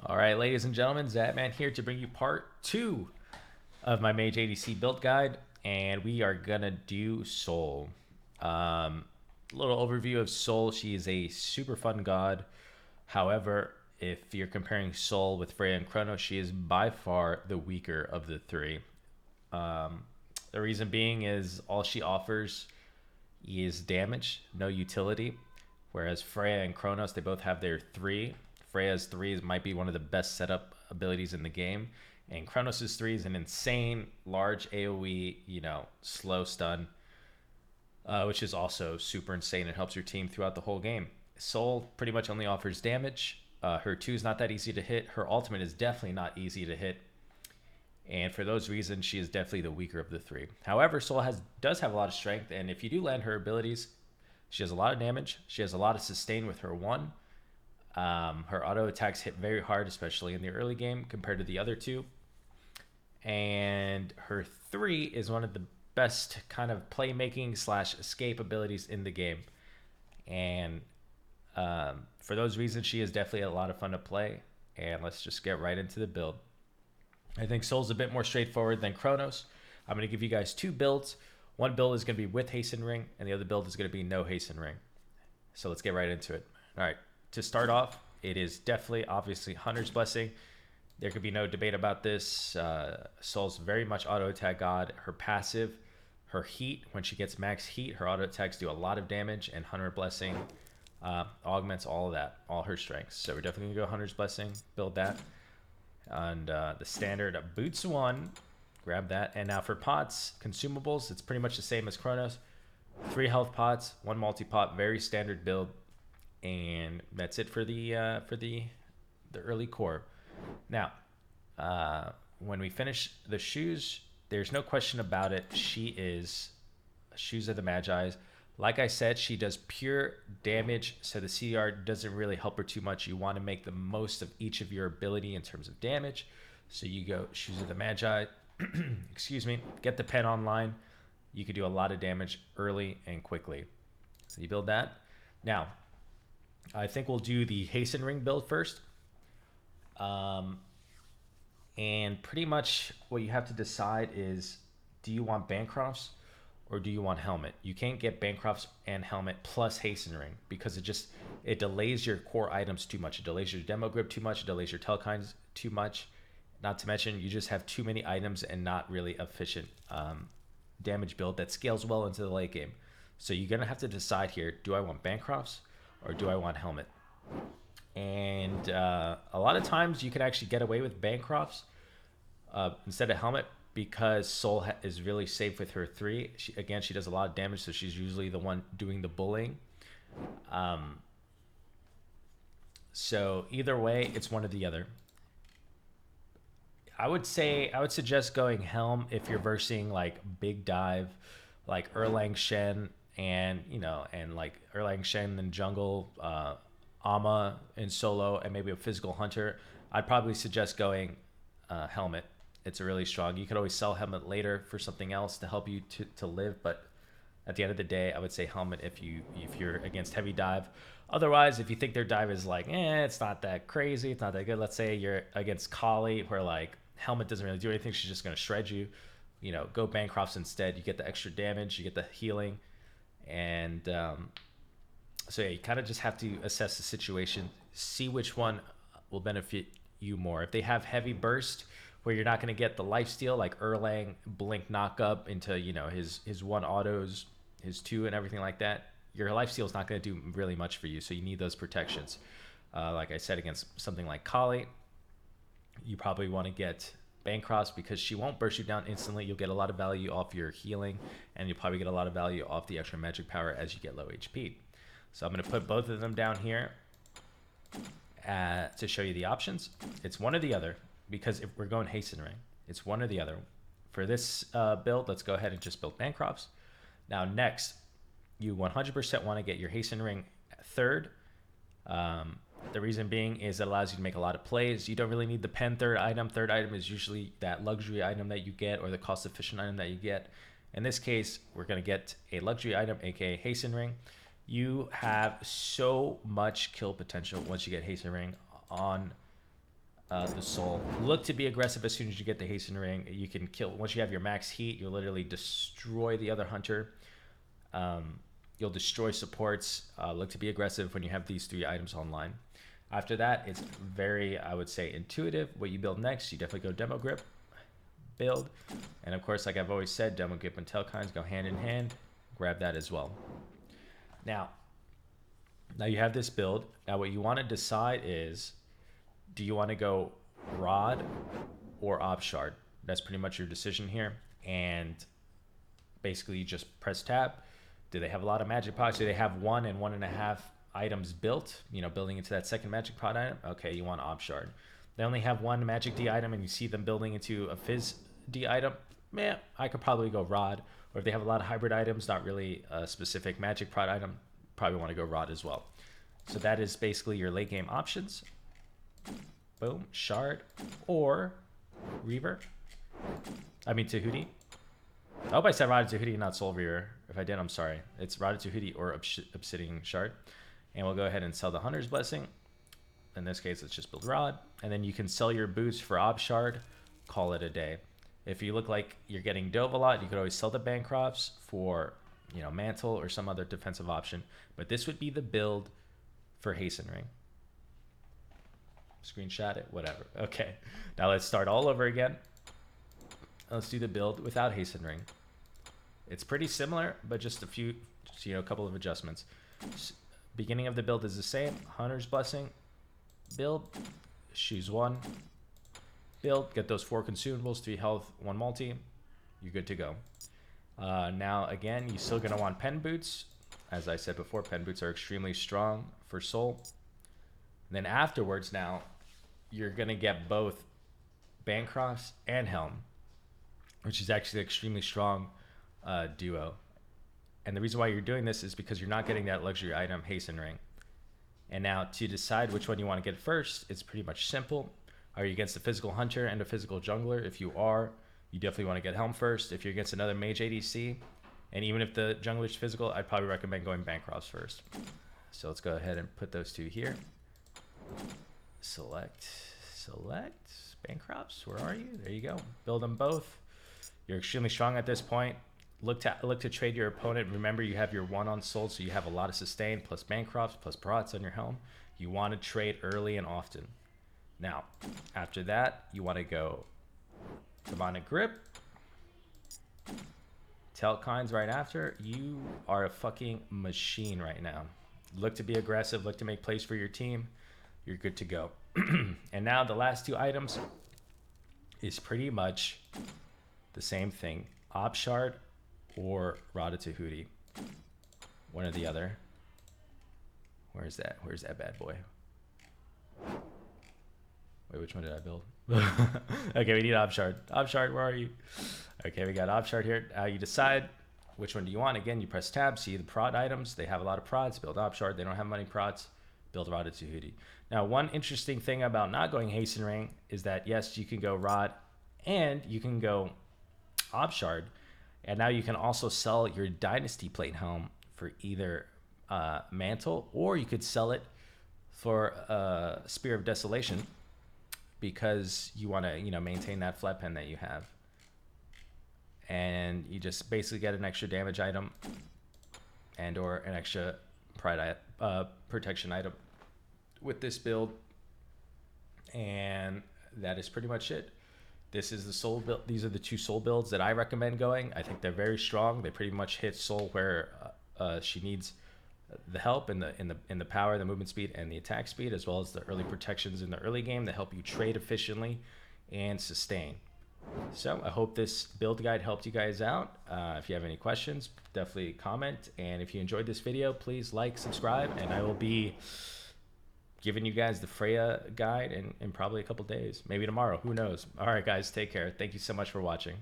All right, ladies and gentlemen, Zapman here to bring you part 2 of my Mage ADC build guide, and we are gonna do Soul. Little overview of Soul. She is a super fun god. However, if you're comparing Soul with Freya and Chronos, she is by far the weaker of the three. The reason being is all she offers is damage, no utility. Whereas Freya and Chronos, they both have their 3. Freya's 3 might be one of the best setup abilities in the game. And Chronos' 3 is an insane, large AoE, slow stun, which is also super insane. It helps your team throughout the whole game. Soul pretty much only offers damage. Her 2 is not that easy to hit. Her ultimate is definitely not easy to hit. And for those reasons, she is definitely the weaker of the 3. However, Soul does have a lot of strength. And if you do land her abilities, she has a lot of damage. She has a lot of sustain with her 1. Her auto attacks hit very hard, especially in the early game compared to the other 2. And her 3 is one of the best kind of playmaking / escape abilities in the game. And for those reasons, she is definitely a lot of fun to play. And let's just get right into the build. I think Soul's a bit more straightforward than Chronos. I'm going to give you guys 2 builds. One build is going to be with Hasten Ring, and the other build is going to be no Hasten Ring. So let's get right into it. All right, to start off, it is definitely, obviously, Hunter's Blessing. There could be no debate about this. Soul's very much auto attack god. Her passive, her heat, when she gets max heat, her auto attacks do a lot of damage, and Hunter Blessing augments all of that, all her strengths. So we're definitely going to go Hunter's Blessing, build that. And the standard Boots 1, grab that. And now for pots, Consumables, it's pretty much the same as Chronos. 3 health pots, 1 multi-pot, very standard build. And that's it for the early core. Now, when we finish the shoes, there's no question about it. She is Shoes of the Magi. Like I said, she does pure damage, so the CR doesn't really help her too much. You want to make the most of each of your ability in terms of damage. So you go Shoes of the Magi, excuse me, get the pen online. You could do a lot of damage early and quickly. So you build that. Now, I think we'll do the Hasten Ring build first. And pretty much what you have to decide is, do you want Bancrofts or do you want Helmet? You can't get Bancrofts and Helmet plus Hasten Ring because it delays your core items too much. It delays your demo grip too much. It delays your Telkines too much. Not to mention, you just have too many items and not really efficient damage build that scales well into the late game. So you're going to have to decide here, do I want Bancrofts or do I want Helmet? And a lot of times you can actually get away with Bancrofts instead of Helmet because Soul is really safe with her 3. She does a lot of damage, so she's usually the one doing the bullying. So either way, it's one or the other. I would suggest going Helm if you're versing like Big Dive, like Erlang Shen, and like Erlang Shen in jungle, Ama in solo, and maybe a physical hunter. I'd probably suggest going Helmet. It's really strong. You could always sell Helmet later for something else to help you to live, but at the end of the day, I would say Helmet if you're against heavy dive. Otherwise, if you think their dive is like, it's not that crazy, it's not that good. Let's say you're against Kali, where like Helmet doesn't really do anything. She's just gonna shred you. Go Bancrofts instead. You get the extra damage, you get the healing, and so yeah, you kind of just have to assess the situation, see which one will benefit you more. If they have heavy burst, where you're not going to get the lifesteal like Erlang blink knock up into his 1 autos, his 2 and everything like that, your lifesteal is not going to do really much for you. So you need those protections. Like I said, against something like Kali, you probably want to get Bancrofts because she won't burst you down instantly. You'll get a lot of value off your healing, and you'll probably get a lot of value off the extra magic power as you get low HP. So I'm going to put both of them down here to show you the options. It's one or the other. Because if we're going Hasten Ring, it's one or the other. For this build, let's go ahead and just build Bancrofts. Now, next, you 100% want to get your Hasten Ring 3rd. The reason being is it allows you to make a lot of plays. You don't really need the pen 3rd item. 3rd item is usually that luxury item that you get or the cost-efficient item that you get. In this case, we're going to get a luxury item, aka Hasten Ring. You have so much kill potential once you get Hasten Ring on the soul. Look to be aggressive as soon as you get the Hasten Ring. You can kill, once you have your max heat, you'll literally destroy the other hunter. You'll destroy supports. Look to be aggressive when you have these 3 items online. After that, it's very, I would say, intuitive. What you build next, you definitely go Demo Grip, build. And of course, like I've always said, Demo Grip and Tailkinds go hand in hand. Grab that as well. Now you have this build. Now what you want to decide is, do you want to go Rod or Obshard? That's pretty much your decision here. And basically you just press tab. Do they have a lot of magic pots? Do they have 1 and 1.5 items built, you know, building into that second magic pot item? Okay, you want Obshard. They only have 1 magic D item and you see them building into a Fizz D item. Man, I could probably go Rod. Or if they have a lot of hybrid items, not really a specific magic pot item, probably want to go Rod as well. So that is basically your late game options. Boom, Shard or Reaver. I mean Tahuti. I hope I said Rotted Tahuti, not Soul Reaver. If I did, I'm sorry. It's Rotted Tahuti or Obsidian Shard. And we'll go ahead and sell the Hunter's Blessing. In this case, let's just build Rod. And then you can sell your boots for Obshard. Call it a day. If you look like you're getting dove a lot, you could always sell the Bancrofts for, you know, Mantle or some other defensive option. But this would be the build for Hasten Ring. Screenshot it, whatever. Okay, now let's start all over again. Let's do the build without Hasten Ring. It's pretty similar, but just a few, you know, a couple of adjustments. Beginning of the build is the same. Hunter's Blessing, build, choose 1, build, get those 4 consumables, 3 health, 1 multi, you're good to go. Now again, you're still gonna want pen boots. As I said before, pen boots are extremely strong for soul. And then afterwards, now you're gonna get both Bancrofts and Helm, which is actually an extremely strong duo. And the reason why you're doing this is because you're not getting that luxury item, Hasten Ring. And now to decide which one you want to get first, it's pretty much simple. Are you against a physical hunter and a physical jungler? If you are, you definitely want to get Helm first. If you're against another mage ADC, and even if the jungler's physical, I'd probably recommend going Bancrofts first. So let's go ahead and put those 2 here. Select Bancrofts. Where are you? There you go. Build them both. You're extremely strong at this point. Look to trade your opponent. Remember, you have your 1 on soul, so you have a lot of sustain, plus Bancrofts, plus Parats on your helm. You want to trade early and often. Now, after that, you want to go Demonic Grip. Tailkinds right after. You are a fucking machine right now. Look to be aggressive. Look to make plays for your team. You're good to go. And now the last 2 items is pretty much the same thing. Obshard or Rotted Tahuti. One or the other. Where's that? Where's that bad boy? Wait, which one did I build? Okay, we need Obshard. Obshard, where are you? Okay, we got Obshard here. You decide which one do you want. Again, you press tab, see the prod items. They have a lot of prods. Build Obshard. They don't have many prods. Build Rotted Tahuti. Now, one interesting thing about not going Hasten Ring is that, yes, you can go Rod and you can go Obshard. And now you can also sell your Dynasty Plate Helm for either Mantle, or you could sell it for Spear of Desolation because you want to, you know, maintain that flat pen that you have. And you just basically get an extra damage item and or an extra protection item with this build. And that is pretty much it. This is the soul build. These are the 2 soul builds that I recommend going. I think they're very strong. They pretty much hit soul where she needs the help in the power, the movement speed, and the attack speed, as well as the early protections in the early game that help you trade efficiently and sustain. So I hope this build guide helped you guys out. If you have any questions, definitely comment. And if you enjoyed this video, please like, subscribe, and I will be giving you guys the Freya guide in probably a couple days, maybe tomorrow, who knows. All right, guys, take care. Thank you so much for watching.